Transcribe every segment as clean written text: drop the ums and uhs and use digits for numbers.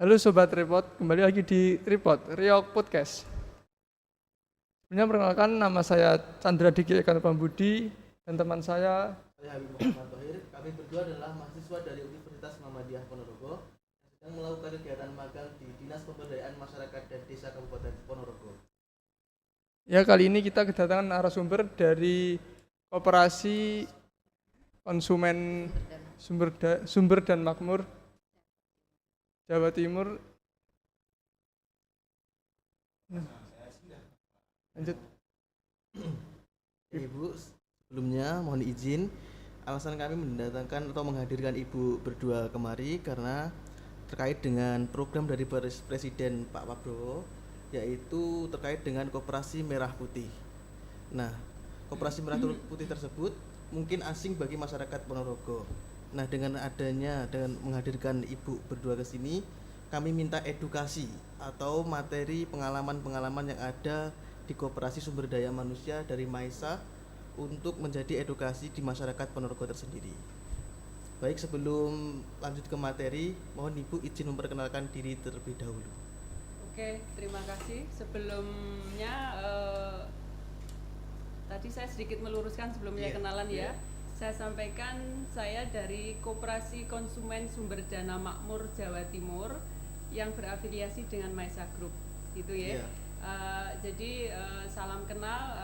Halo Sobat Repot, kembali lagi di Repot, Riok Podcast. Sebenarnya perkenalkan, nama saya Chandra Diki Eka Pambudi dan teman saya Habib Muhammad Thohir. Kami berdua adalah mahasiswa dari Universitas Muhammadiyah Ponorogo yang sedang melakukan kegiatan magang di Dinas Pemberdayaan Masyarakat dan Desa Kabupaten Ponorogo. Ya, kali ini kita kedatangan narasumber dari Koperasi Konsumen Sumber dan Makmur Jawa Timur. Lanjut. Ibu, sebelumnya mohon izin, alasan kami mendatangkan atau menghadirkan Ibu berdua kemari karena terkait dengan program dari Presiden Pak Prabowo, yaitu terkait dengan Koperasi Merah Putih. Nah, Koperasi Merah Putih tersebut mungkin asing bagi masyarakat Ponorogo. Nah, dengan menghadirkan Ibu berdua ke sini, kami minta edukasi atau materi pengalaman-pengalaman yang ada di Koperasi Sumber Daya Manusia dari MAISA untuk menjadi edukasi di masyarakat Ponorogo tersendiri. Baik, sebelum lanjut ke materi, mohon Ibu izin memperkenalkan diri terlebih dahulu. Oke, terima kasih. Sebelumnya tadi saya sedikit meluruskan sebelumnya kenalan ya. Saya sampaikan saya dari Koperasi Konsumen Sumber Dana Makmur Jawa Timur yang berafiliasi dengan MAISA Group, gitu ya. Jadi salam kenal,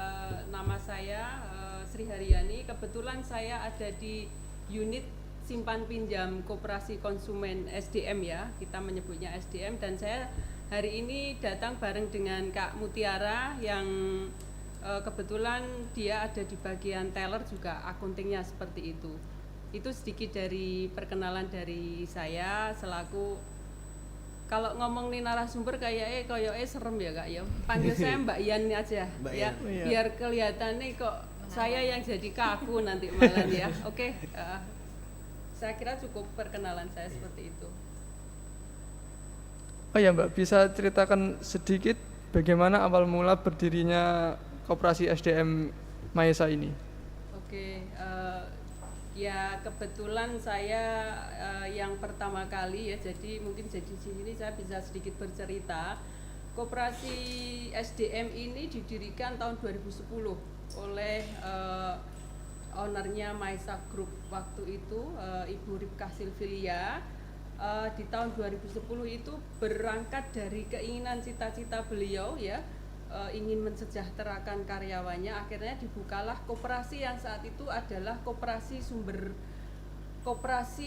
nama saya Sri Haryani. Kebetulan saya ada di unit simpan pinjam Koperasi Konsumen SDM ya, kita menyebutnya SDM, dan saya hari ini datang bareng dengan Kak Mutiara yang kebetulan dia ada di bagian teller juga, akuntingnya seperti itu. Itu sedikit dari perkenalan dari saya selaku, kalau ngomong nih narasumber kayaknya serem ya Kak ya. Panggil saya Mbak Yan aja Mbak ya, Yan. biar kelihatannya kok saya yang jadi kaku nanti malah ya. Oke, saya kira cukup perkenalan saya seperti itu. Oh ya Mbak, bisa ceritakan sedikit bagaimana awal mula berdirinya Koperasi SDM MAISA ini? Oke, ya kebetulan saya yang pertama kali ya, jadi mungkin jadi di sini saya bisa sedikit bercerita. Koperasi SDM ini didirikan tahun 2010 oleh ownernya MAISA Group waktu itu, Ibu Ripkah Silvilia. Di tahun 2010 itu berangkat dari keinginan cita-cita beliau ya, ingin mensejahterakan karyawannya. Akhirnya dibukalah koperasi yang saat itu adalah koperasi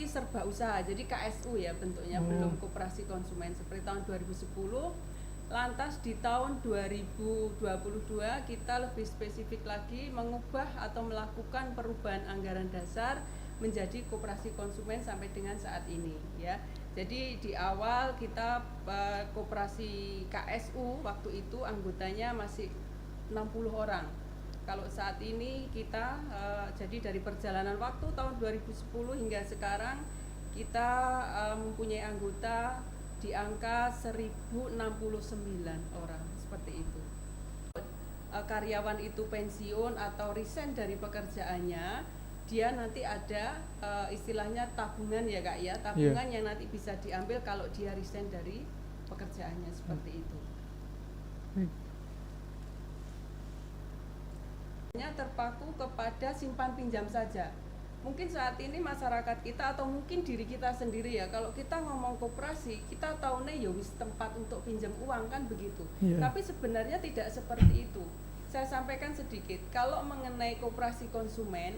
serba usaha, jadi KSU ya bentuknya, belum koperasi konsumen seperti tahun 2010. Lantas di tahun 2022 kita lebih spesifik lagi mengubah atau melakukan perubahan anggaran dasar menjadi koperasi konsumen sampai dengan saat ini ya. Jadi di awal kita koperasi KSU waktu itu anggotanya masih 60 orang. Kalau saat ini kita jadi dari perjalanan waktu tahun 2010 hingga sekarang kita mempunyai anggota di angka 1069 orang seperti itu. Karyawan itu pensiun atau resign dari pekerjaannya, dia nanti ada istilahnya tabungan ya Kak ya, tabungan yang nanti bisa diambil kalau dia resign dari pekerjaannya seperti itu. Hanya terpaku kepada simpan pinjam saja. Mungkin saat ini masyarakat kita atau mungkin diri kita sendiri ya, kalau kita ngomong koperasi kita tahunya ya wis tempat untuk pinjam uang kan begitu. Tapi sebenarnya tidak seperti itu. Saya sampaikan sedikit, kalau mengenai koperasi konsumen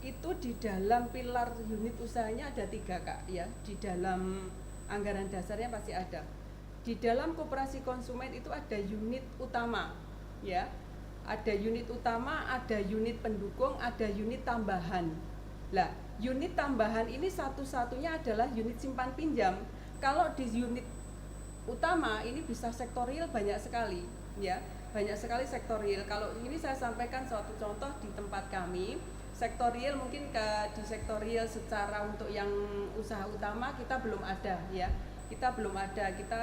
itu di dalam pilar unit usahanya ada 3 Kak ya, di dalam anggaran dasarnya pasti ada. Di dalam koperasi konsumen itu ada unit utama ya, ada unit utama, ada unit pendukung, ada unit tambahan. Lah, unit tambahan ini satu-satunya adalah unit simpan pinjam. Kalau di unit utama ini bisa sektorial banyak sekali ya, banyak sekali sektorial. Kalau ini saya sampaikan suatu contoh di tempat kami. Sektorial mungkin di sektorial secara untuk yang usaha utama kita belum ada ya. Kita belum ada, kita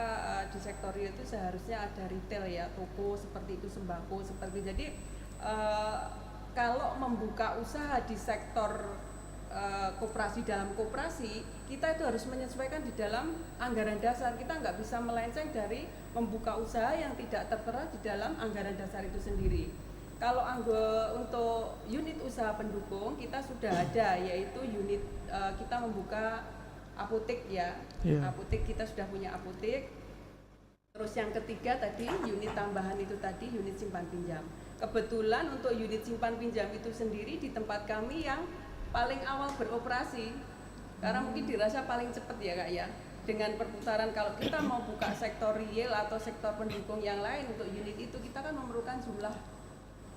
di sektorial itu seharusnya ada retail ya, toko seperti itu, sembako seperti. Jadi kalau membuka usaha di sektor koperasi dalam koperasi, kita itu harus menyesuaikan di dalam anggaran dasar. Kita nggak bisa melenceng dari membuka usaha yang tidak tertera di dalam anggaran dasar itu sendiri. Kalau untuk unit usaha pendukung kita sudah ada, yaitu unit kita membuka apotek ya. Apotek, kita sudah punya apotek. Terus yang ketiga tadi unit tambahan itu tadi unit simpan pinjam. Kebetulan untuk unit simpan pinjam itu sendiri di tempat kami yang paling awal beroperasi, karena mungkin dirasa paling cepat ya Kak ya. Dengan perputaran, kalau kita mau buka sektor real atau sektor pendukung yang lain untuk unit itu, kita kan memerlukan jumlah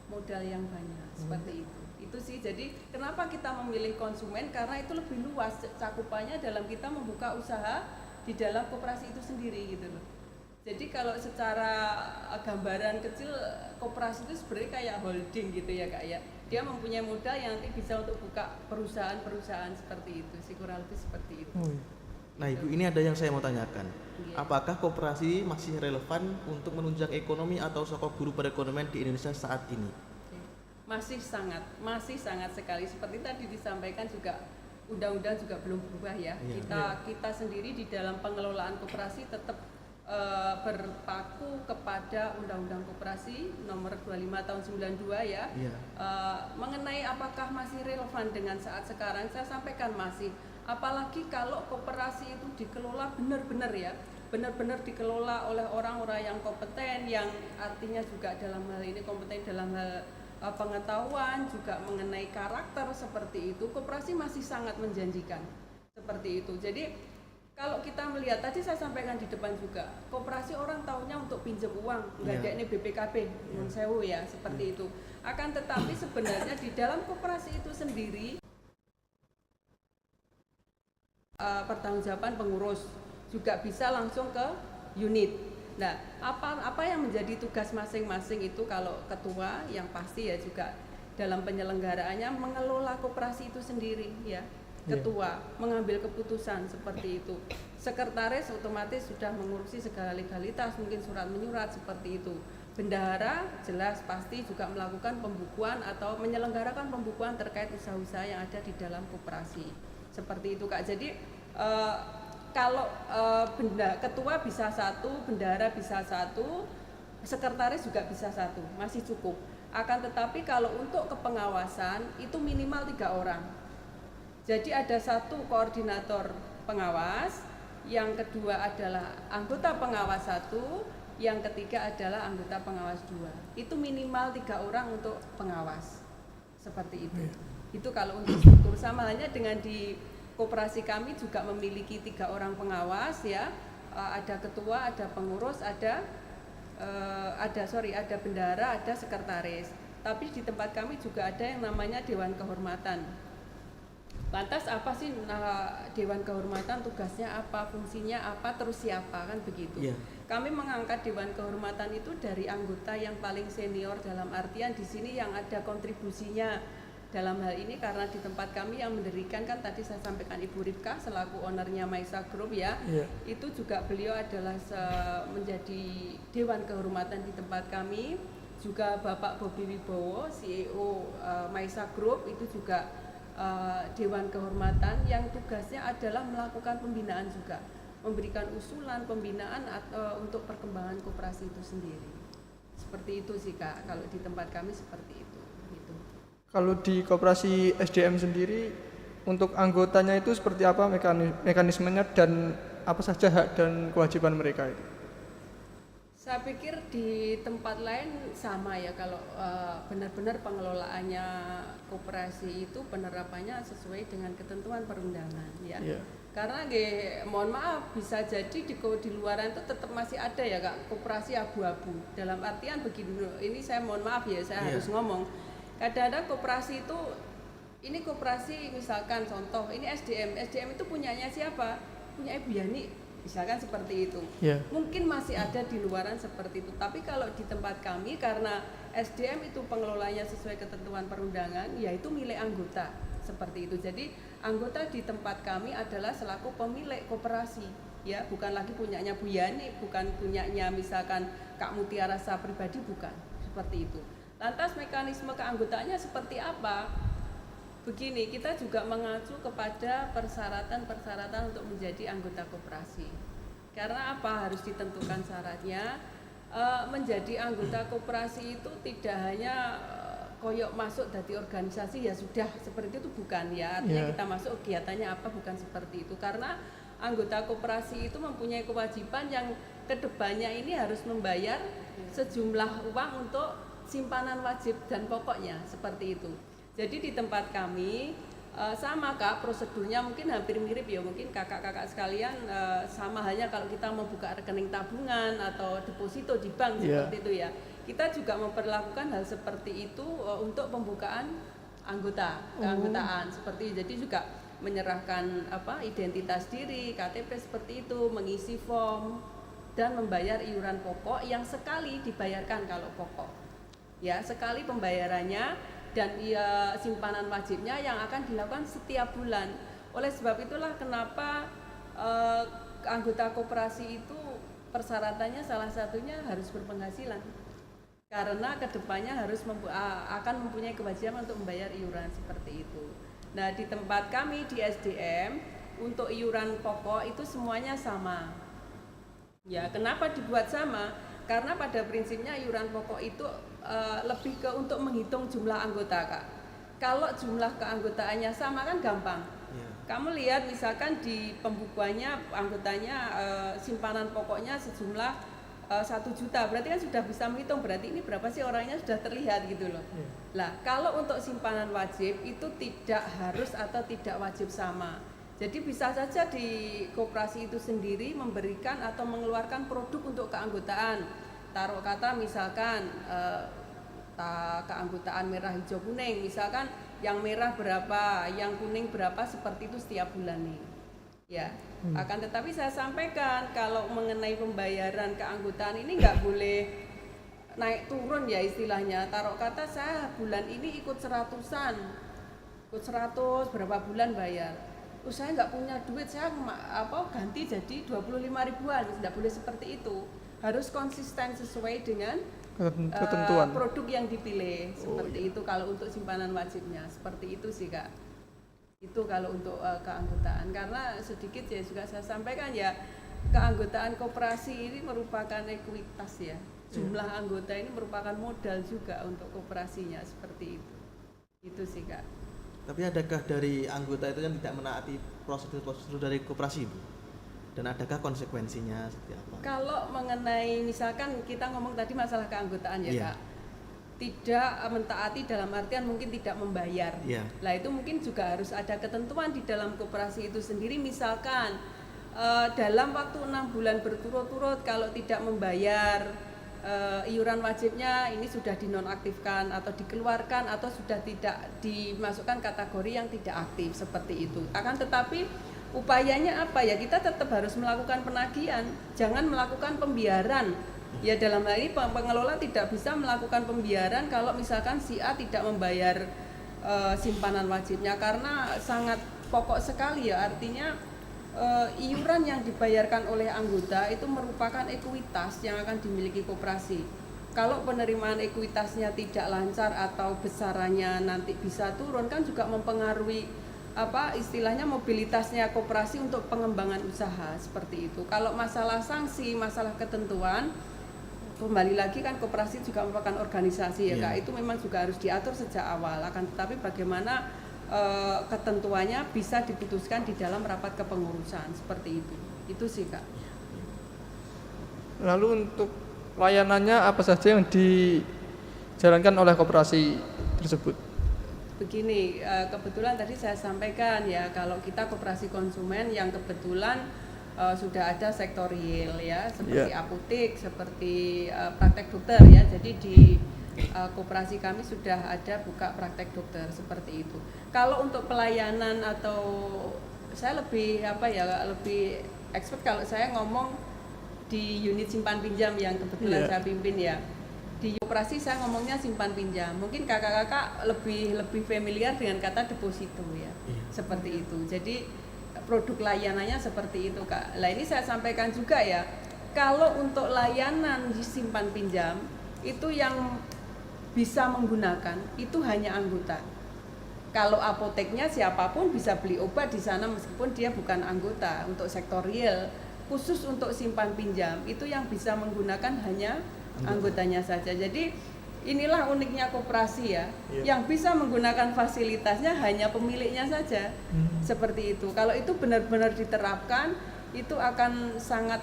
modal yang banyak seperti itu. Itu sih, jadi kenapa kita memilih konsumen, karena itu lebih luas cakupannya dalam kita membuka usaha di dalam koperasi itu sendiri gitu loh. Jadi kalau secara gambaran kecil, koperasi itu sebenarnya kayak holding gitu ya Kak ya. Dia mempunyai modal yang nanti bisa untuk buka perusahaan-perusahaan seperti itu sih, kurang lebih seperti itu. Nah Ibu, ini ada yang saya mau tanyakan. Apakah koperasi masih relevan untuk menunjang ekonomi atau sokong guru perekonomian di Indonesia saat ini? Masih sangat sekali. Seperti tadi disampaikan juga, undang-undang juga belum berubah ya. Kita sendiri di dalam pengelolaan koperasi tetap berpaku kepada Undang-Undang Koperasi nomor 25 tahun 92 ya. Mengenai apakah masih relevan dengan saat sekarang, saya sampaikan masih. Apalagi kalau koperasi itu dikelola benar-benar dikelola oleh orang-orang yang kompeten, yang artinya juga dalam hal ini kompeten dalam hal pengetahuan, juga mengenai karakter seperti itu. Koperasi masih sangat menjanjikan seperti itu. Jadi kalau kita melihat, tadi saya sampaikan di depan juga, koperasi orang tahunya untuk pinjam uang, nggak ada ini BPKB, non sewu ya, seperti itu. Akan tetapi sebenarnya di dalam koperasi itu sendiri, pertanggungjawaban pengurus juga bisa langsung ke unit. Nah, apa yang menjadi tugas masing-masing itu, kalau ketua yang pasti ya juga dalam penyelenggaranya mengelola koperasi itu sendiri ya. Ketua mengambil keputusan seperti itu. Sekretaris otomatis sudah mengurusi segala legalitas, mungkin surat menyurat seperti itu. Bendahara jelas pasti juga melakukan pembukuan atau menyelenggarakan pembukuan terkait usaha-usaha yang ada di dalam koperasi. Seperti itu Kak. Jadi kalau ketua bisa satu, bendahara bisa satu, sekretaris juga bisa satu, masih cukup. Akan tetapi kalau untuk kepengawasan itu minimal 3 orang. Jadi ada satu koordinator pengawas, yang kedua adalah anggota pengawas 1, yang ketiga adalah anggota pengawas 2. Itu minimal 3 orang untuk pengawas. Seperti itu. Itu kalau untuk struktur. Sama halnya dengan di koperasi kami juga memiliki 3 orang pengawas ya. Ada ketua, ada pengurus, ada bendahara, ada sekretaris. Tapi di tempat kami juga ada yang namanya Dewan Kehormatan. Lantas apa sih Dewan Kehormatan, tugasnya apa, fungsinya apa, terus siapa, kan begitu. Kami mengangkat Dewan Kehormatan itu dari anggota yang paling senior, dalam artian di sini yang ada kontribusinya dalam hal ini, karena di tempat kami yang mendirikan kan tadi saya sampaikan Ibu Ripka selaku ownernya Maisa Group ya. Itu juga beliau adalah menjadi Dewan Kehormatan di tempat kami. Juga Bapak Bobi Wibowo, CEO Maisa Group, itu juga Dewan Kehormatan yang tugasnya adalah melakukan pembinaan juga, memberikan usulan pembinaan untuk perkembangan koperasi itu sendiri. Seperti itu sih Kak, kalau di tempat kami seperti itu. Gitu. Kalau di koperasi SDM sendiri, untuk anggotanya itu seperti apa mekanismenya dan apa saja hak dan kewajiban mereka itu? Saya pikir di tempat lain sama ya, kalau benar-benar pengelolaannya koperasi itu penerapannya sesuai dengan ketentuan perundangan ya. Karena mohon maaf, bisa jadi di luaran itu tetap masih ada ya Kak, koperasi abu-abu. Dalam artian begini, ini saya mohon maaf ya, saya harus ngomong. Kadang-kadang koperasi itu, ini koperasi misalkan contoh, ini SDM itu punyanya siapa? Punya Ibu Yani. Misalkan seperti itu, mungkin masih ada di luaran seperti itu. Tapi kalau di tempat kami, karena SDM itu pengelolanya sesuai ketentuan perundangan, yaitu milik anggota seperti itu. Jadi anggota di tempat kami adalah selaku pemilik koperasi, ya, bukan lagi punyanya Bu Yani, bukan punyanya misalkan Kak Mutiara Sa pribadi, bukan seperti itu. Lantas mekanisme keanggotaannya seperti apa? Begini, kita juga mengacu kepada persyaratan-persyaratan untuk menjadi anggota koperasi. Karena apa harus ditentukan syaratnya? Menjadi anggota koperasi itu tidak hanya koyok masuk dari organisasi ya sudah seperti itu, bukan ya. Artinya kita masuk kegiatannya apa, bukan seperti itu. Karena anggota koperasi itu mempunyai kewajiban yang kedepannya ini harus membayar sejumlah uang untuk simpanan wajib dan pokoknya, seperti itu. Jadi di tempat kami sama Kak, prosedurnya mungkin hampir mirip ya, mungkin kakak-kakak sekalian sama halnya kalau kita mau buka rekening tabungan atau deposito di bank seperti itu ya. Kita juga memperlakukan hal seperti itu untuk pembukaan keanggotaan seperti itu. Jadi juga menyerahkan identitas diri, KTP seperti itu, mengisi form dan membayar iuran pokok yang sekali dibayarkan kalau pokok. Ya, sekali pembayarannya dan simpanan wajibnya yang akan dilakukan setiap bulan. Oleh sebab itulah kenapa anggota koperasi itu persyaratannya salah satunya harus berpenghasilan. Karena kedepannya akan mempunyai kewajiban untuk membayar iuran seperti itu. Nah, di tempat kami di SDM untuk iuran pokok itu semuanya sama. Ya, kenapa dibuat sama? Karena pada prinsipnya iuran pokok itu lebih ke untuk menghitung jumlah anggota Kak. Kalau jumlah keanggotaannya sama kan gampang. Kamu lihat misalkan di pembukuannya anggotanya simpanan pokoknya sejumlah 1 juta, berarti kan sudah bisa menghitung berarti ini berapa sih orangnya, sudah terlihat gitu loh. Lah kalau untuk simpanan wajib itu tidak harus atau tidak wajib sama. Jadi bisa saja di koperasi itu sendiri memberikan atau mengeluarkan produk untuk keanggotaan. Taruh kata misalkan keanggotaan merah hijau kuning, misalkan yang merah berapa, yang kuning berapa, seperti itu setiap bulan nih. Ya, akan tetapi saya sampaikan kalau mengenai pembayaran keanggotaan ini nggak boleh naik turun ya istilahnya. Taruh kata saya bulan ini ikut 100-an, ikut 100 berapa bulan bayar. Saya nggak punya duit, saya ganti jadi 25 ribuan, tidak boleh seperti itu. Harus konsisten sesuai dengan ketentuan produk yang dipilih seperti itu. Kalau untuk simpanan wajibnya seperti itu sih Kak. Itu kalau untuk keanggotaan, karena sedikit ya juga saya sampaikan ya, keanggotaan koperasi ini merupakan ekuitas ya. Jumlah anggota ini merupakan modal juga untuk koperasinya seperti itu. Itu sih Kak. Tapi adakah dari anggota itu yang tidak menaati prosedur dari koperasi Bu? Dan adakah konsekuensinya seperti apa? Kalau mengenai misalkan kita ngomong tadi masalah keanggotaan ya Kak, tidak mentaati dalam artian mungkin tidak membayar. Lah itu mungkin juga harus ada ketentuan di dalam koperasi itu sendiri. Misalkan dalam waktu 6 bulan berturut-turut kalau tidak membayar iuran wajibnya ini sudah dinonaktifkan atau dikeluarkan atau sudah tidak dimasukkan kategori yang tidak aktif seperti itu. Akan tetapi upayanya apa ya, kita tetap harus melakukan penagihan, jangan melakukan pembiaran. Ya dalam hal ini pengelola tidak bisa melakukan pembiaran kalau misalkan si A tidak membayar simpanan wajibnya, karena sangat pokok sekali ya, artinya iuran yang dibayarkan oleh anggota itu merupakan ekuitas yang akan dimiliki koperasi. Kalau penerimaan ekuitasnya tidak lancar atau besarannya nanti bisa turun, kan juga mempengaruhi istilahnya mobilitasnya koperasi untuk pengembangan usaha seperti itu. Kalau masalah sanksi, masalah ketentuan, kembali lagi kan koperasi juga merupakan organisasi ya Kak, itu memang juga harus diatur sejak awal. Akan tetapi bagaimana ketentuannya bisa diputuskan di dalam rapat kepengurusan seperti itu sih Kak. Lalu untuk layanannya apa saja yang dijalankan oleh koperasi tersebut? Begini, kebetulan tadi saya sampaikan ya, kalau kita koperasi konsumen yang kebetulan sudah ada sektor real ya, seperti apotek, seperti praktek dokter ya. Jadi di koperasi kami sudah ada buka praktek dokter seperti itu. Kalau untuk pelayanan atau saya lebih lebih expert kalau saya ngomong di unit simpan pinjam yang kebetulan saya pimpin ya. Di koperasi saya ngomongnya simpan pinjam. Mungkin kakak-kakak lebih familiar dengan kata deposito ya. Seperti itu. Jadi produk layanannya seperti itu Kak. Nah ini saya sampaikan juga ya. Kalau untuk layanan di simpan pinjam itu yang bisa menggunakan itu hanya anggota. Kalau apoteknya siapapun bisa beli obat di sana meskipun dia bukan anggota. Untuk sektor real, khusus untuk simpan pinjam itu yang bisa menggunakan hanya anggotanya saja. Jadi inilah uniknya koperasi ya, yang bisa menggunakan fasilitasnya hanya pemiliknya saja. Seperti itu. Kalau itu benar-benar diterapkan, itu akan sangat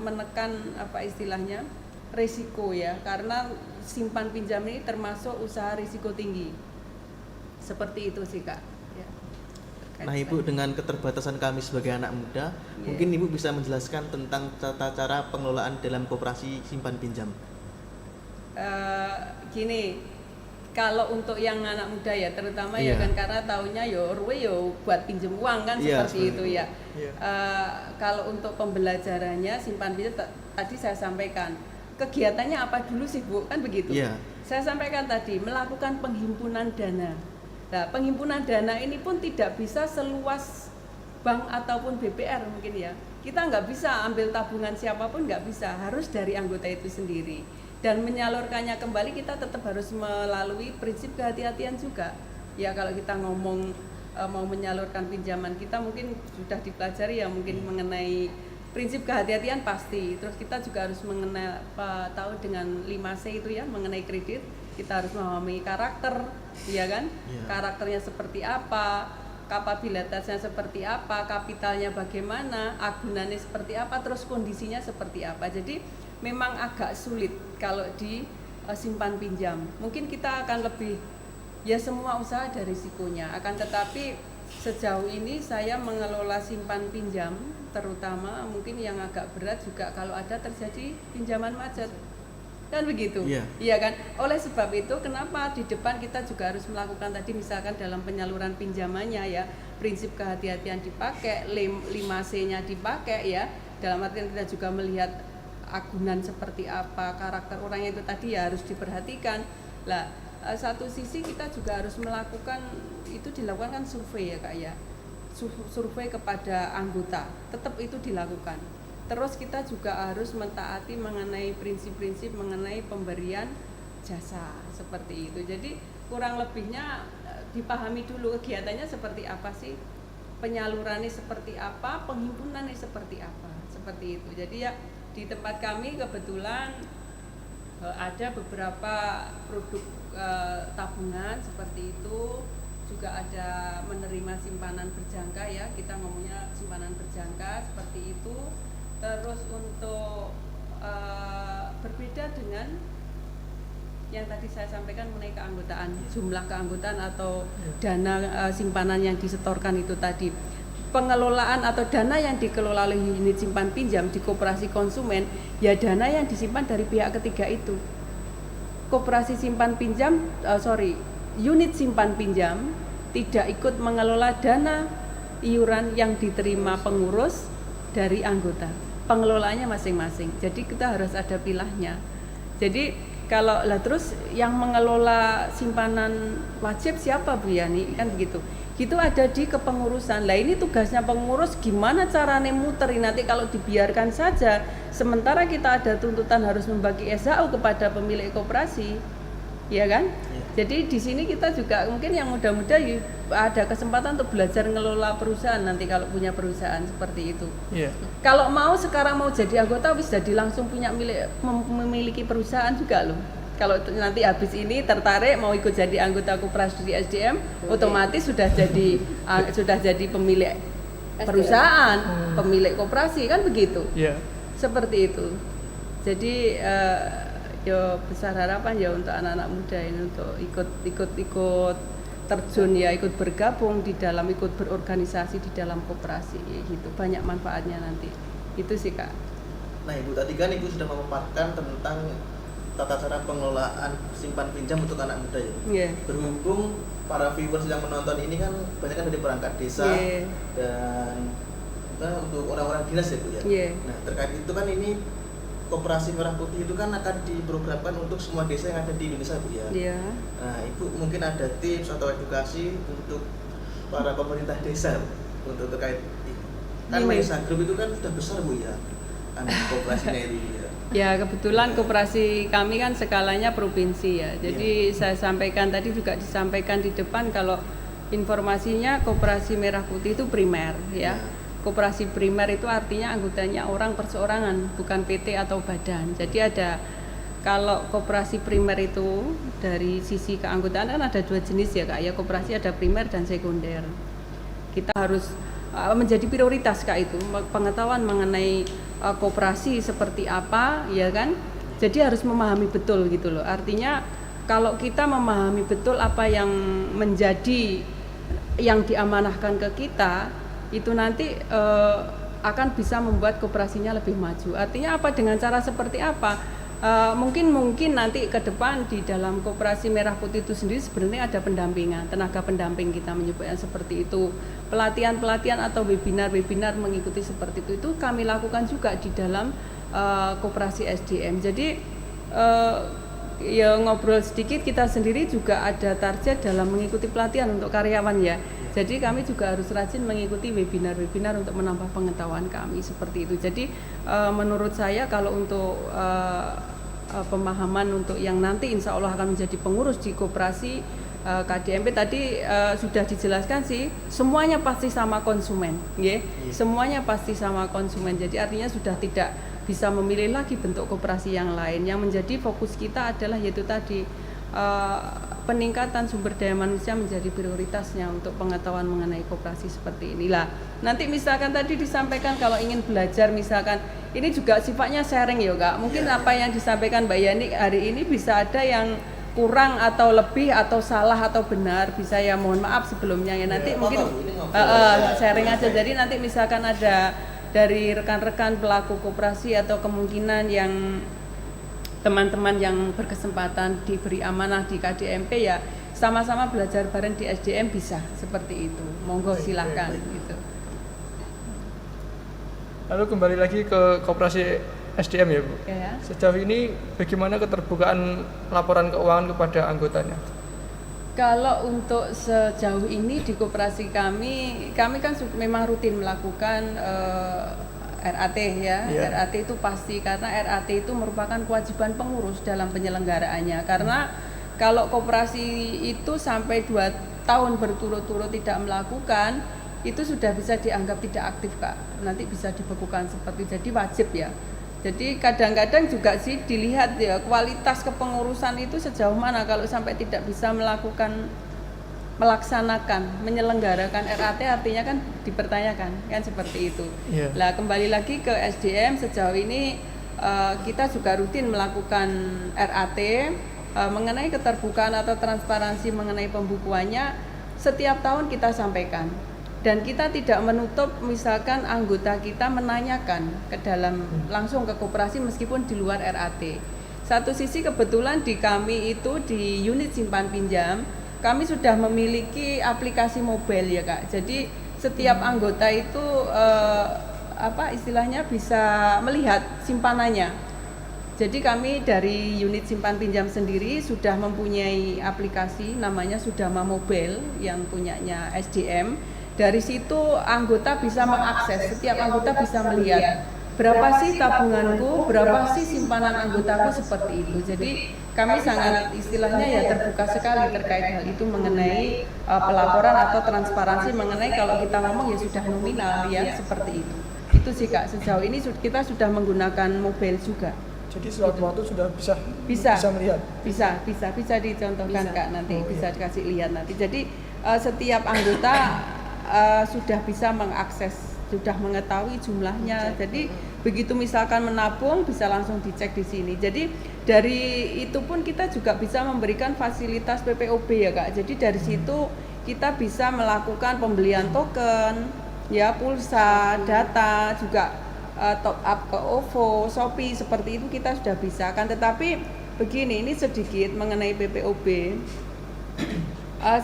menekan apa istilahnya risiko ya, karena simpan pinjam ini termasuk usaha risiko tinggi. Seperti itu sih Kak. Ya. Nah Ibu, dengan keterbatasan kami sebagai anak muda, mungkin Ibu bisa menjelaskan tentang tata cara pengelolaan dalam koperasi simpan pinjam. Gini, kalau untuk yang anak muda ya terutama ya kan, karena taunya buat pinjam uang kan seperti itu ya. Kalau untuk pembelajarannya simpan pinjam tadi saya sampaikan kegiatannya apa dulu sih Bu, kan begitu. Saya sampaikan tadi melakukan penghimpunan dana. Nah, penghimpunan dana ini pun tidak bisa seluas bank ataupun BPR mungkin ya. Kita nggak bisa ambil tabungan siapapun, nggak bisa, harus dari anggota itu sendiri. Dan menyalurkannya kembali kita tetap harus melalui prinsip kehati-hatian juga. Ya kalau kita ngomong mau menyalurkan pinjaman kita mungkin sudah dipelajari ya, mungkin mengenai prinsip kehati-hatian pasti. Terus kita juga harus mengenal tahu dengan 5C itu ya, mengenai kredit. Kita harus memahami karakter, ya kan? Karakternya seperti apa, kapabilitasnya seperti apa, kapitalnya bagaimana, agunannya seperti apa, terus kondisinya seperti apa. Jadi memang agak sulit kalau di simpan pinjam. Mungkin kita akan lebih, ya semua usaha ada risikonya. Akan tetapi sejauh ini saya mengelola simpan pinjam, terutama mungkin yang agak berat juga kalau ada terjadi pinjaman macet. Kan begitu, iya kan. Oleh sebab itu kenapa di depan kita juga harus melakukan tadi misalkan dalam penyaluran pinjamannya ya, prinsip kehati-hatian dipakai, 5C-nya dipakai ya, dalam artian kita juga melihat agunan seperti apa, karakter orangnya itu tadi ya harus diperhatikan. Lah satu sisi kita juga harus melakukan, itu dilakukan kan survei ya Kak ya, survei kepada anggota, tetap itu dilakukan. Terus kita juga harus mentaati mengenai prinsip-prinsip mengenai pemberian jasa seperti itu. Jadi kurang lebihnya dipahami dulu kegiatannya seperti apa sih, penyalurannya seperti apa, penghimpunannya seperti apa, seperti itu. Jadi ya di tempat kami kebetulan ada beberapa produk tabungan seperti itu, juga ada menerima simpanan berjangka ya, kita ngomongnya simpanan berjangka seperti itu. Terus untuk berbeda dengan yang tadi saya sampaikan mengenai keanggotaan, jumlah keanggotaan atau dana simpanan yang disetorkan itu tadi, pengelolaan atau dana yang dikelola oleh unit simpan pinjam di koperasi konsumen, ya dana yang disimpan dari pihak ketiga itu. Koperasi simpan pinjam, unit simpan pinjam tidak ikut mengelola dana iuran yang diterima pengurus dari anggota. Pengelolaannya masing-masing. Jadi kita harus ada pilahnya. Jadi kalau terus yang mengelola simpanan wajib siapa Bu Yani, kan begitu. Itu ada di kepengurusan. Lah ini tugasnya pengurus, gimana caranya muterin, nanti kalau dibiarkan saja sementara kita ada tuntutan harus membagi SHU kepada pemilik koperasi. Ya kan? Jadi di sini kita juga mungkin yang muda-muda ada kesempatan untuk belajar ngelola perusahaan nanti kalau punya perusahaan seperti itu. Kalau sekarang mau jadi anggota wis jadi langsung memiliki perusahaan juga loh. Kalau nanti habis ini tertarik mau ikut jadi anggota koperasi di SDM, otomatis sudah jadi pemilik perusahaan, pemilik koperasi kan begitu. Seperti itu. Jadi besar harapan ya untuk anak-anak muda ini untuk ikut terjun ya, ikut bergabung di dalam, ikut berorganisasi di dalam koperasi gitu, banyak manfaatnya nanti. Itu sih Kak. Nah Ibu, tadi kan Ibu sudah memaparkan tentang tata cara pengelolaan simpan pinjam untuk anak muda ya. Berhubung para viewers yang menonton ini kan banyak kan dari perangkat desa dan untuk orang-orang dinas ya Bu ya. Nah terkait itu kan ini Koperasi Merah Putih itu kan akan diprogramkan untuk semua desa yang ada di Indonesia Bu ya. Nah Ibu mungkin ada tips atau edukasi untuk para pemerintah desa untuk terkait itu. Kan Maisa Group itu kan sudah besar Bu ya, koperasinya itu ya. Ya kebetulan koperasi kami kan skalanya provinsi ya. Jadi saya sampaikan tadi juga disampaikan di depan kalau Informasinya Koperasi Merah Putih itu primer ya. Koperasi primer itu artinya anggotanya orang perseorangan, bukan PT atau badan. Jadi kalau koperasi primer itu dari sisi keanggotaan kan ada 2 jenis ya Kak ya, koperasi ada primer dan sekunder. Kita harus menjadi prioritas Kak itu, pengetahuan mengenai koperasi seperti apa ya kan. Jadi harus memahami betul gitu loh. Artinya kalau kita memahami betul apa yang menjadi yang diamanahkan ke kita, itu nanti akan bisa membuat koperasinya lebih maju. Artinya apa? Dengan cara seperti apa? Mungkin nanti ke depan di dalam Koperasi Merah Putih itu sendiri sebenarnya ada pendampingan, tenaga pendamping kita menyebutnya seperti itu. Pelatihan atau webinar mengikuti seperti itu kami lakukan juga di dalam Koperasi SDM. Jadi ya ngobrol sedikit, kita sendiri juga ada target dalam mengikuti pelatihan untuk karyawan ya. Jadi kami juga harus rajin mengikuti webinar untuk menambah pengetahuan kami seperti itu. Jadi menurut saya kalau untuk pemahaman untuk yang nanti insya Allah akan menjadi pengurus di koperasi KDMP tadi sudah dijelaskan sih, semuanya pasti sama konsumen, ya. Semuanya pasti sama konsumen. Jadi artinya sudah tidak bisa memilih lagi bentuk koperasi yang lain. Yang menjadi fokus kita adalah yaitu tadi peningkatan sumber daya manusia menjadi prioritasnya untuk pengetahuan mengenai koperasi seperti inilah. Nanti misalkan tadi disampaikan kalau ingin belajar misalkan ini juga sifatnya sharing ya Kak. Mungkin apa yang disampaikan Mbak Yani hari ini bisa ada yang kurang atau lebih atau salah atau benar, bisa ya mohon maaf sebelumnya ya. Nanti mungkin sharing aja. Jadi nanti misalkan ada dari rekan-rekan pelaku koperasi atau kemungkinan yang teman-teman yang berkesempatan diberi amanah di KDMP ya sama-sama belajar bareng di SDM bisa seperti itu. Monggo silakan gitu. Lalu kembali lagi ke koperasi SDM ya Bu. Ya. Sejauh ini bagaimana keterbukaan laporan keuangan kepada anggotanya? Kalau untuk sejauh ini di koperasi kami kan memang rutin melakukan RAT ya. RAT itu pasti karena RAT itu merupakan kewajiban pengurus dalam penyelenggaraannya. Karena kalau koperasi itu sampai 2 tahun berturut-turut tidak melakukan, itu sudah bisa dianggap tidak aktif Kak. Nanti bisa dibekukan seperti jadi wajib ya. Jadi kadang-kadang juga sih dilihat ya kualitas kepengurusan itu sejauh mana kalau sampai tidak bisa melaksanakan, menyelenggarakan RAT artinya kan dipertanyakan kan seperti itu. Nah kembali lagi ke SDM sejauh ini kita juga rutin melakukan RAT mengenai keterbukaan atau transparansi mengenai pembukuannya setiap tahun kita sampaikan. Dan kita tidak menutup misalkan anggota kita menanyakan ke dalam langsung ke koperasi meskipun di luar RAT. Satu sisi kebetulan di kami itu di unit simpan pinjam kami sudah memiliki aplikasi mobile ya Kak. Jadi setiap anggota itu istilahnya bisa melihat simpanannya. Jadi kami dari unit simpan pinjam sendiri sudah mempunyai aplikasi namanya Sudama Mobile yang punyanya SDM. Dari situ anggota bisa mengakses, setiap anggota bisa melihat berapa sih tabunganku, berapa sih simpanan anggotaku seperti itu. Jadi kami sangat istilahnya ya terbuka sekali terkait hal itu mengenai pelaporan atau transparansi mengenai kalau kita ngomong ya sudah nominal ya seperti itu. Itu sih Kak, sejauh ini kita sudah menggunakan mobile juga. Jadi sewaktu-waktu sudah bisa melihat? Bisa dicontohkan Kak nanti, bisa dikasih lihat nanti. Jadi setiap anggota sudah bisa mengakses, sudah mengetahui jumlahnya. Jadi begitu misalkan menabung bisa langsung dicek di sini. Jadi dari itu pun kita juga bisa memberikan fasilitas PPOB ya Kak. Jadi dari situ kita bisa melakukan pembelian token, ya pulsa, data, juga top up ke OVO, Shopee seperti itu kita sudah bisa kan. Tetapi begini, ini sedikit mengenai PPOB.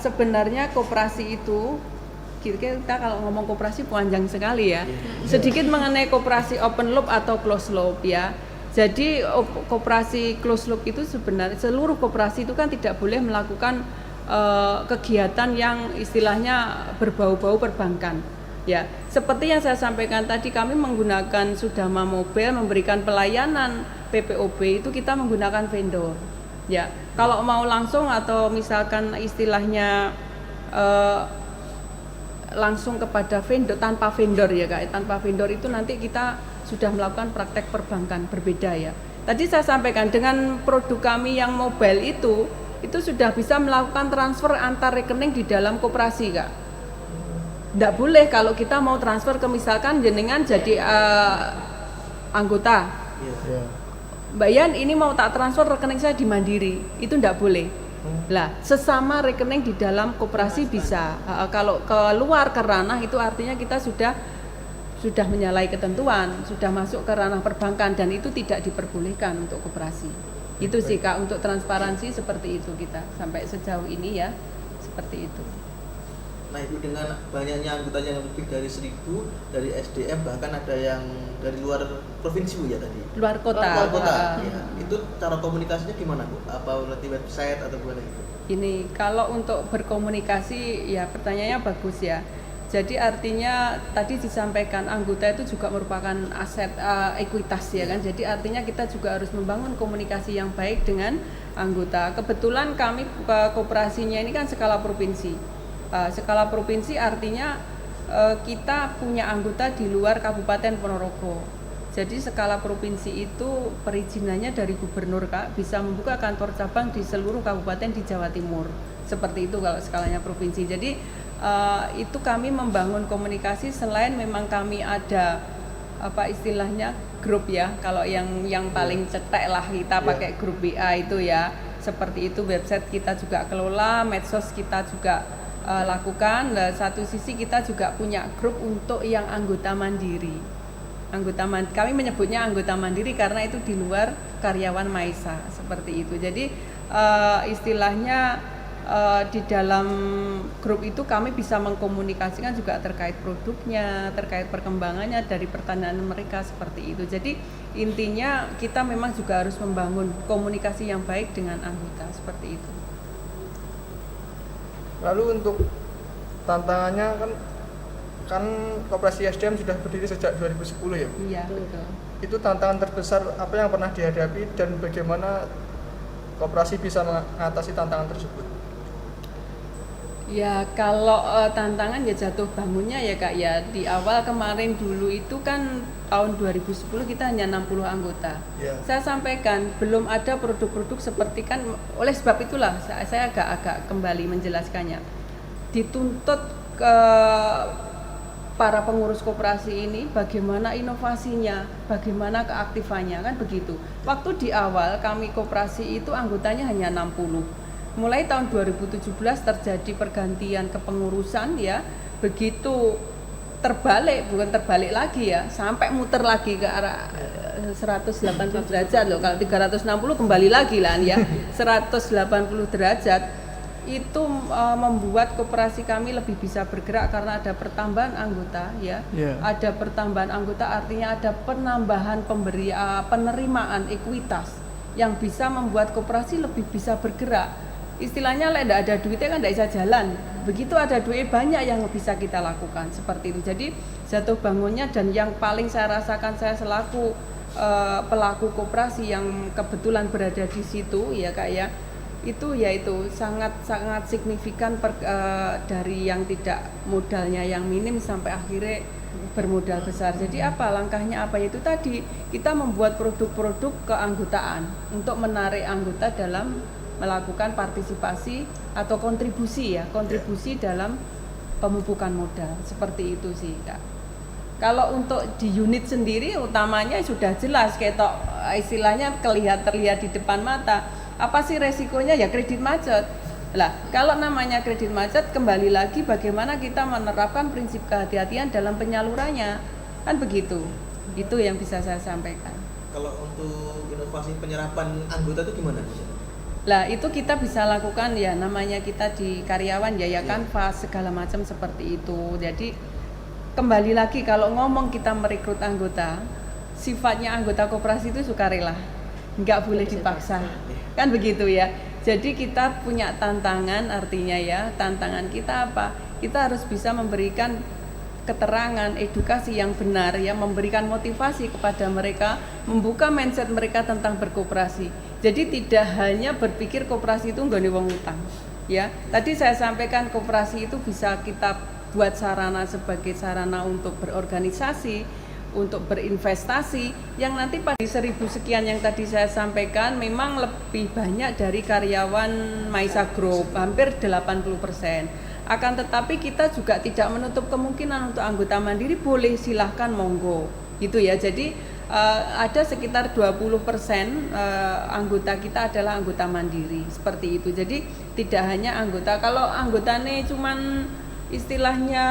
Sebenarnya koperasi itu kita kalau ngomong koperasi panjang sekali ya. Sedikit mengenai koperasi open loop atau closed loop ya. Jadi koperasi closed loop itu sebenarnya seluruh koperasi itu kan tidak boleh melakukan kegiatan yang istilahnya berbau-bau perbankan. Ya, seperti yang saya sampaikan tadi kami menggunakan Sudama Mobile memberikan pelayanan PPOB itu kita menggunakan vendor. Ya, kalau mau langsung atau misalkan istilahnya langsung kepada vendor, tanpa vendor ya Kak. Tanpa vendor itu nanti kita sudah melakukan praktek perbankan berbeda ya. Tadi saya sampaikan dengan produk kami yang mobile itu sudah bisa melakukan transfer antar rekening di dalam koperasi Kak. Tidak boleh kalau kita mau transfer ke misalkan jenengan jadi anggota. Mbak Yan ini mau tak transfer rekening saya di Mandiri, itu tidak boleh. Lah, sesama rekening di dalam koperasi bisa. Kalau keluar ke ranah itu artinya kita sudah menyalahi ketentuan, sudah masuk ke ranah perbankan dan itu tidak diperbolehkan untuk koperasi. Itu sih Kak, untuk transparansi seperti itu kita sampai sejauh ini ya, seperti itu. Nah Ibu, dengan banyaknya anggotanya yang lebih dari 1.000 dari SDM, bahkan ada yang dari luar provinsi Bu ya tadi? Luar kota. Luar kota. Ya. Itu cara komunikasinya gimana Bu? Apa melalui website atau gimana itu? Ini kalau untuk berkomunikasi ya pertanyaannya bagus ya. Jadi artinya tadi disampaikan anggota itu juga merupakan aset ekuitas ya kan. Jadi artinya kita juga harus membangun komunikasi yang baik dengan anggota. Kebetulan kami koperasinya ini kan skala provinsi. Skala provinsi artinya kita punya anggota di luar Kabupaten Ponorogo. Jadi skala provinsi itu perizinannya dari gubernur Kak, bisa membuka kantor cabang di seluruh kabupaten di Jawa Timur. Seperti itu kalau skalanya provinsi. Jadi itu kami membangun komunikasi selain memang kami ada apa istilahnya grup ya. Kalau yang paling cetek lah kita pakai grup WA itu ya. Seperti itu, website kita juga kelola, medsos kita juga lakukan. Nah, satu sisi kita juga punya grup untuk yang anggota mandiri. Kami menyebutnya anggota mandiri karena itu di luar karyawan Maisa seperti itu. Jadi istilahnya di dalam grup itu kami bisa mengkomunikasikan juga terkait produknya, terkait perkembangannya dari pertanyaan mereka seperti itu. Jadi intinya kita memang juga harus membangun komunikasi yang baik dengan anggota seperti itu. Lalu untuk tantangannya kan koperasi SDM sudah berdiri sejak 2010 ya Bu? Iya betul. Itu tantangan terbesar apa yang pernah dihadapi dan bagaimana koperasi bisa mengatasi tantangan tersebut? Ya kalau tantangan ya jatuh bangunnya ya Kak ya. Di awal kemarin dulu itu kan tahun 2010 kita hanya 60 anggota. Saya sampaikan belum ada produk-produk seperti kan, oleh sebab itulah saya agak kembali menjelaskannya. Dituntut ke para pengurus koperasi ini bagaimana inovasinya, bagaimana keaktifannya kan begitu. Waktu di awal kami koperasi itu anggotanya hanya 60. Mulai tahun 2017 terjadi pergantian kepengurusan ya, begitu bukan terbalik lagi ya, sampai muter lagi ke arah 180 derajat loh. Kalau 360 kembali lagi lah ya, 180 derajat itu membuat koperasi kami lebih bisa bergerak karena ada pertambahan anggota ya. Ada pertambahan anggota artinya ada penambahan penerimaan ekuitas yang bisa membuat koperasi lebih bisa bergerak. Istilahnya kalau tidak ada duitnya kan tidak bisa jalan. Begitu ada duit banyak yang bisa kita lakukan seperti itu. Jadi jatuh bangunnya dan yang paling saya rasakan saya selaku pelaku koperasi yang kebetulan berada di situ ya Kak ya, itu yaitu sangat signifikan dari yang tidak modalnya yang minim sampai akhirnya bermodal besar. Jadi apa langkahnya apa, yaitu tadi kita membuat produk-produk keanggotaan untuk menarik anggota dalam melakukan partisipasi atau kontribusi dalam pemupukan modal seperti itu sih Kak. Kalau untuk di unit sendiri utamanya sudah jelas kayak istilahnya terlihat di depan mata. Apa sih resikonya? Ya kredit macet. Lah, kalau namanya kredit macet kembali lagi bagaimana kita menerapkan prinsip kehati-hatian dalam penyalurannya. Kan begitu. Itu yang bisa saya sampaikan. Kalau untuk inovasi penyerapan anggota itu gimana? Lah itu kita bisa lakukan ya, namanya kita di karyawan ya kanvas segala macam seperti itu. Jadi kembali lagi kalau ngomong kita merekrut anggota, sifatnya anggota koperasi itu sukarela, nggak boleh dipaksa, kan begitu ya. Jadi kita punya tantangan, artinya ya tantangan kita apa? Kita harus bisa memberikan keterangan, edukasi yang benar ya, memberikan motivasi kepada mereka, membuka mindset mereka tentang berkoperasi. Jadi tidak hanya berpikir koperasi itu nggone wong utang. Ya, tadi saya sampaikan koperasi itu bisa kita buat sarana sebagai sarana untuk berorganisasi, untuk berinvestasi, yang nanti pada 1.000 sekian yang tadi saya sampaikan memang lebih banyak dari karyawan Maisa Group, hampir 80%. Akan tetapi kita juga tidak menutup kemungkinan untuk anggota mandiri, boleh, silahkan, monggo gitu ya. Jadi ada sekitar 20% anggota kita adalah anggota mandiri, seperti itu. Jadi tidak hanya anggota, kalau anggotanya cuman istilahnya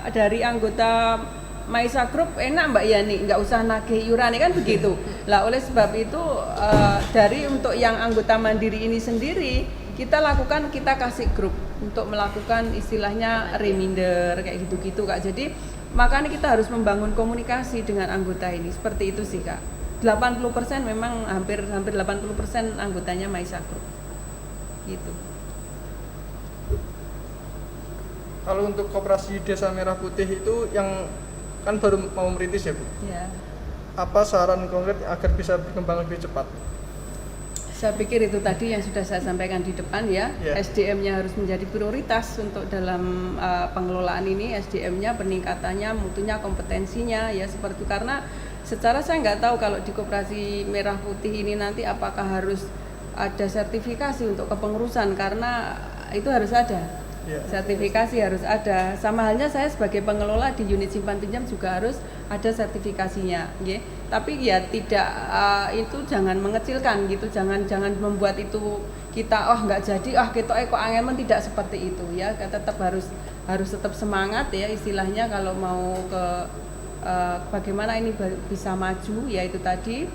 dari anggota Maisa Group enak Mbak Yani, nggak usah nagih iuran kan begitu. Lah oleh sebab itu dari untuk yang anggota mandiri ini sendiri kita lakukan, kita kasih grup untuk melakukan istilahnya reminder kayak gitu-gitu Kak. Jadi makanya kita harus membangun komunikasi dengan anggota ini, seperti itu sih Kak. 80% memang hampir 80% anggotanya Maisa Group gitu. Kalau untuk koperasi Desa Merah Putih itu yang kan baru mau merintis ya Bu? Ya. Apa saran konkret agar bisa berkembang lebih cepat? Saya pikir itu tadi yang sudah saya sampaikan di depan ya. SDM-nya harus menjadi prioritas untuk dalam pengelolaan ini. SDM-nya, peningkatannya, mutunya, kompetensinya ya seperti, karena secara saya nggak tahu kalau di Koperasi Merah Putih ini nanti apakah harus ada sertifikasi untuk kepengurusan, karena itu harus ada. Sertifikasi harus ada. Sama halnya saya sebagai pengelola di unit simpan pinjam juga harus ada sertifikasinya, ya. Tapi ya tidak itu jangan mengecilkan gitu, jangan membuat itu kita nggak jadi, kita kok angemen, tidak seperti itu ya. Tetap harus tetap semangat ya istilahnya kalau mau ke bagaimana ini bisa maju, yaitu tadi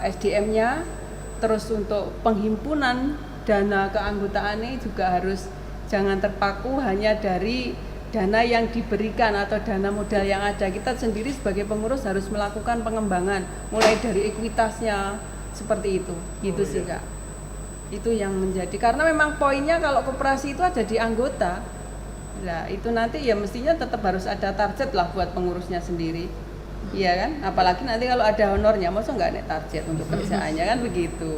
SDM-nya, terus untuk penghimpunan dana keanggotaan ini juga harus jangan terpaku hanya dari dana yang diberikan atau dana modal yang ada. Kita sendiri sebagai pengurus harus melakukan pengembangan mulai dari ekuitasnya seperti itu. Gitu sih Kak. Itu yang menjadi, karena memang poinnya kalau koperasi itu ada di anggota. Nah, itu nanti ya mestinya tetap harus ada target lah buat pengurusnya sendiri. Iya kan? Apalagi nanti kalau ada honornya, masa nggak ada target untuk kerjaannya kan begitu.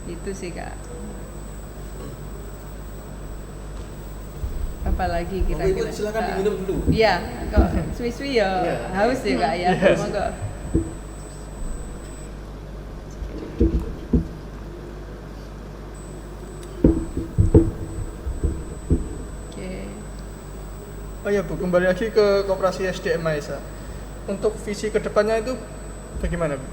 Itu sih Kak. Apalagi kira-kira. Silakan diminum dulu. Iya, kok suwi-suwi ya haus ya Kak ya. Monggo. Oke. Oh ya Bu, kembali lagi ke Koperasi SDM Maisa. Untuk visi kedepannya itu bagaimana Bu?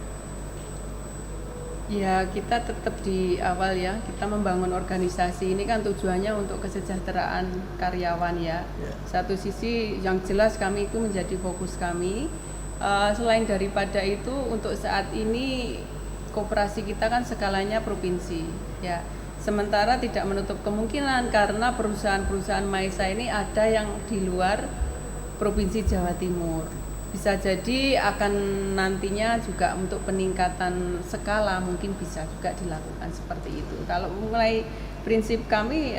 Ya, kita tetap di awal ya, kita membangun organisasi ini kan tujuannya untuk kesejahteraan karyawan ya. Satu sisi yang jelas kami itu menjadi fokus kami. Selain daripada itu, untuk saat ini koperasi kita kan skalanya provinsi ya. Sementara tidak menutup kemungkinan karena perusahaan-perusahaan Maisa ini ada yang di luar Provinsi Jawa Timur. Bisa jadi akan nantinya juga untuk peningkatan skala mungkin bisa juga dilakukan seperti itu. Kalau mulai prinsip kami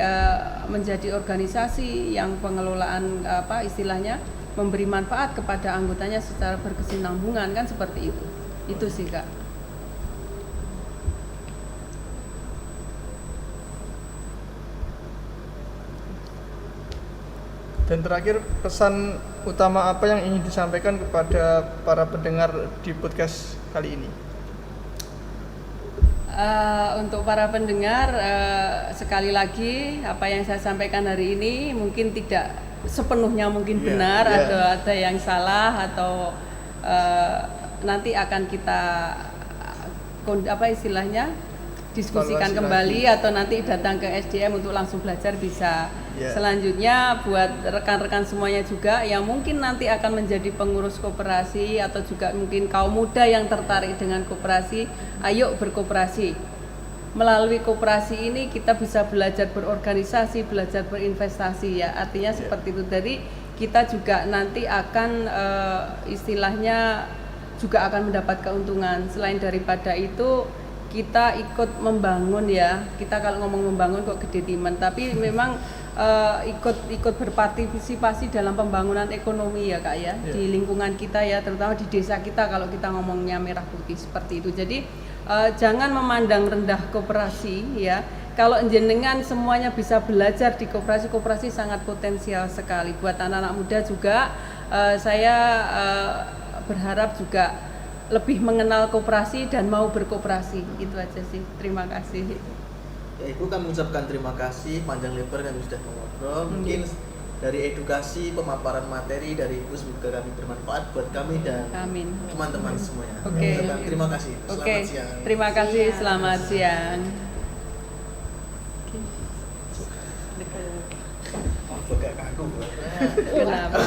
menjadi organisasi yang pengelolaan istilahnya memberi manfaat kepada anggotanya secara berkesinambungan kan seperti itu. Itu sih Kak. Dan terakhir, pesan utama apa yang ingin disampaikan kepada para pendengar di podcast kali ini? Untuk para pendengar, sekali lagi apa yang saya sampaikan hari ini mungkin tidak sepenuhnya mungkin benar, ada yang salah atau nanti akan kita diskusikan kembali atau nanti datang ke SDM untuk langsung belajar bisa. Selanjutnya buat rekan-rekan semuanya juga yang mungkin nanti akan menjadi pengurus koperasi atau juga mungkin kaum muda yang tertarik dengan koperasi, ayo berkoperasi. Melalui koperasi ini kita bisa belajar berorganisasi, belajar berinvestasi ya. Artinya seperti itu. Jadi kita juga nanti akan istilahnya juga akan mendapat keuntungan. Selain daripada itu kita ikut membangun ya. Kita kalau ngomong membangun kok gede timen, tapi memang ikut berpartisipasi dalam pembangunan ekonomi ya Kak ya, di lingkungan kita ya, terutama di desa kita kalau kita ngomongnya Merah Putih seperti itu. Jadi jangan memandang rendah koperasi ya, kalau jenengan semuanya bisa belajar di koperasi sangat potensial sekali buat anak-anak muda juga. Saya berharap juga lebih mengenal koperasi dan mau berkoperasi. Itu aja sih. Terima kasih. Ya Ibu, kami mengucapkan terima kasih panjang lebar kami sudah mengobrol. Mungkin dari edukasi pemaparan materi dari Ibu semoga kami bermanfaat buat kami dan Amin. teman-teman semuanya. Oke. Terima kasih. Selamat Oke. siang. Terima kasih. Selamat siang. Agak kaku. Kenapa?